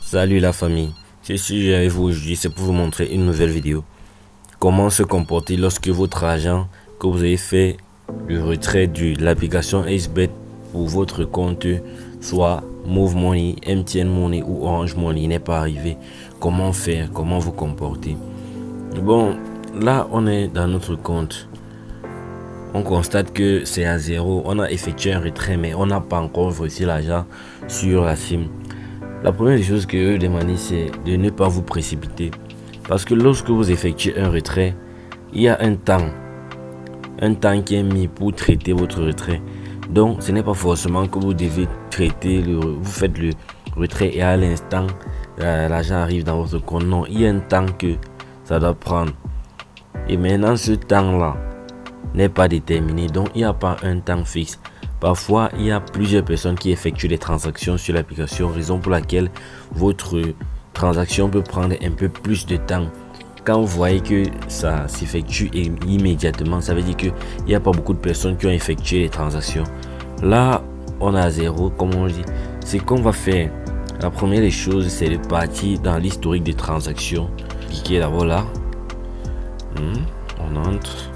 Salut la famille, je suis avec vous aujourd'hui, c'est pour vous montrer une nouvelle vidéo. Comment se comporter lorsque votre argent que vous avez fait le retrait de l'application XBET pour votre compte, soit Move Money, MTN Money ou Orange Money n'est pas arrivé. Comment faire, comment vous comporter. Bon, là on est dans notre compte. On constate que c'est à zéro. On a effectué un retrait mais on n'a pas encore reçu l'argent sur la SIM. La première chose que je demande, c'est de ne pas vous précipiter. Parce que lorsque vous effectuez un retrait, il y a un temps qui est mis pour traiter votre retrait. Donc, ce n'est pas forcément que vous devez traiter, vous faites le retrait et à l'instant, l'argent arrive dans votre compte. Non, il y a un temps que ça doit prendre. Et maintenant, ce temps-là n'est pas déterminé. Donc, il n'y a pas un temps fixe. Parfois, il y a plusieurs personnes qui effectuent des transactions sur l'application, raison pour laquelle votre transaction peut prendre un peu plus de temps. Quand vous voyez que ça s'effectue immédiatement, ça veut dire qu'il n'y a pas beaucoup de personnes qui ont effectué les transactions. Là, on a zéro, comme on dit. Ce qu'on va faire, la première des choses, c'est de partir dans l'historique des transactions. Cliquez d'abord là. On entre.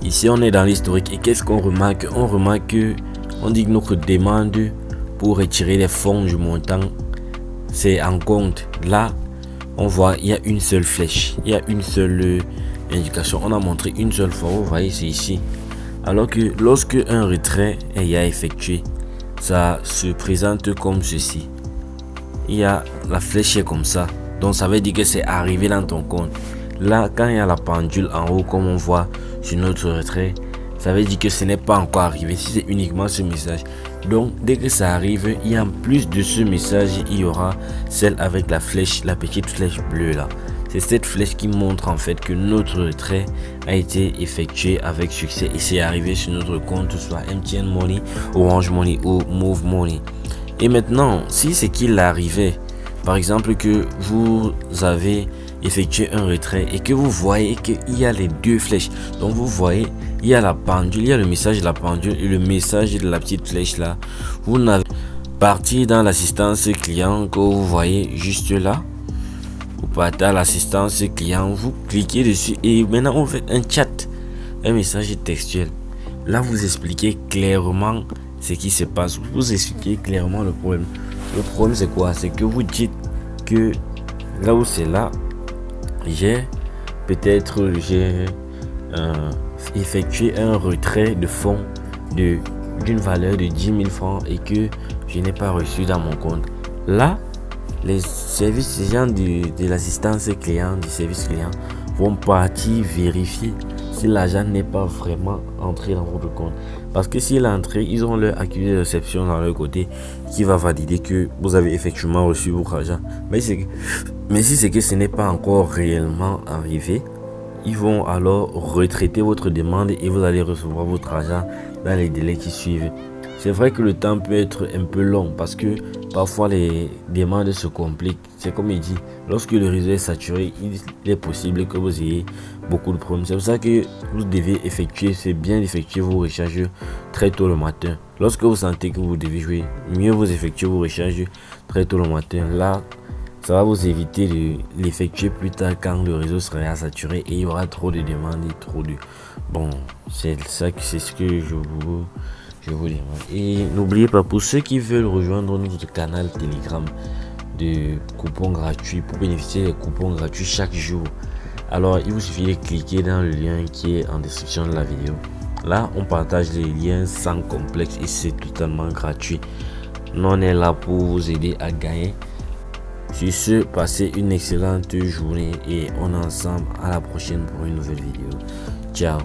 Ici, on est dans l'historique et qu'est-ce qu'on remarque? On remarque que on dit que notre demande pour retirer les fonds du montant, c'est en compte. Là, on voit il y a une seule flèche, il y a une seule indication. On a montré une seule fois, vous voyez, c'est ici. Alors que lorsque un retrait est effectué, ça se présente comme ceci. Il y a la flèche est comme ça, donc ça veut dire que c'est arrivé dans ton compte. Là, quand il y a la pendule en haut, comme on voit sur notre retrait, ça veut dire que ce n'est pas encore arrivé. Si c'est uniquement ce message, donc dès que ça arrive, il y a en plus de ce message, il y aura celle avec la flèche, la petite flèche bleue là. C'est cette flèche qui montre en fait que notre retrait a été effectué avec succès et c'est arrivé sur notre compte, soit MTN Money, Orange Money ou Move Money. Et maintenant, si c'est qu'il arrivait, par exemple que vous avez effectué un retrait et que vous voyez qu'il y a les deux flèches, donc vous voyez il y a la pendule, il y a le message de la pendule et le message de la petite flèche là. Vous n'avez parti dans l'assistance client que vous voyez juste là, vous partez à l'assistance client, vous cliquez dessus et maintenant on fait un chat, un message textuel. Là vous expliquez clairement ce qui se passe, vous expliquez clairement le problème. Le problème c'est quoi? C'est que vous dites que là où c'est là, j'ai effectué un retrait de fonds d'une valeur de 10 000 francs et que je n'ai pas reçu dans mon compte. Là, les services gens de l'assistance client, du service client vont partir vérifier si l'argent n'est pas vraiment entré dans votre compte. Parce que s'il est entré, ils ont leur accusé de réception dans leur côté qui va valider que vous avez effectivement reçu votre argent. Mais si c'est que ce n'est pas encore réellement arrivé, ils vont alors retraiter votre demande et vous allez recevoir votre argent dans les délais qui suivent. C'est vrai que le temps peut être un peu long parce que parfois les demandes se compliquent. C'est comme il dit, lorsque le réseau est saturé, il est possible que vous ayez beaucoup de problèmes. C'est pour ça que vous devez c'est bien d'effectuer vos recharges très tôt le matin. Lorsque vous sentez que vous devez jouer, mieux vous effectuez vos recharges très tôt le matin. Là, ça va vous éviter de l'effectuer plus tard quand le réseau sera saturé et il y aura trop de demandes et trop de... Bon, c'est ce que je vous dis. Et n'oubliez pas, pour ceux qui veulent rejoindre notre canal Telegram de coupons gratuits, pour bénéficier des coupons gratuits chaque jour, alors il vous suffit de cliquer dans le lien qui est en description de la vidéo. Là, on partage les liens sans complexe et c'est totalement gratuit. Nous, on est là pour vous aider à gagner. Sur ce, passez une excellente journée et on est ensemble à la prochaine pour une nouvelle vidéo. Ciao.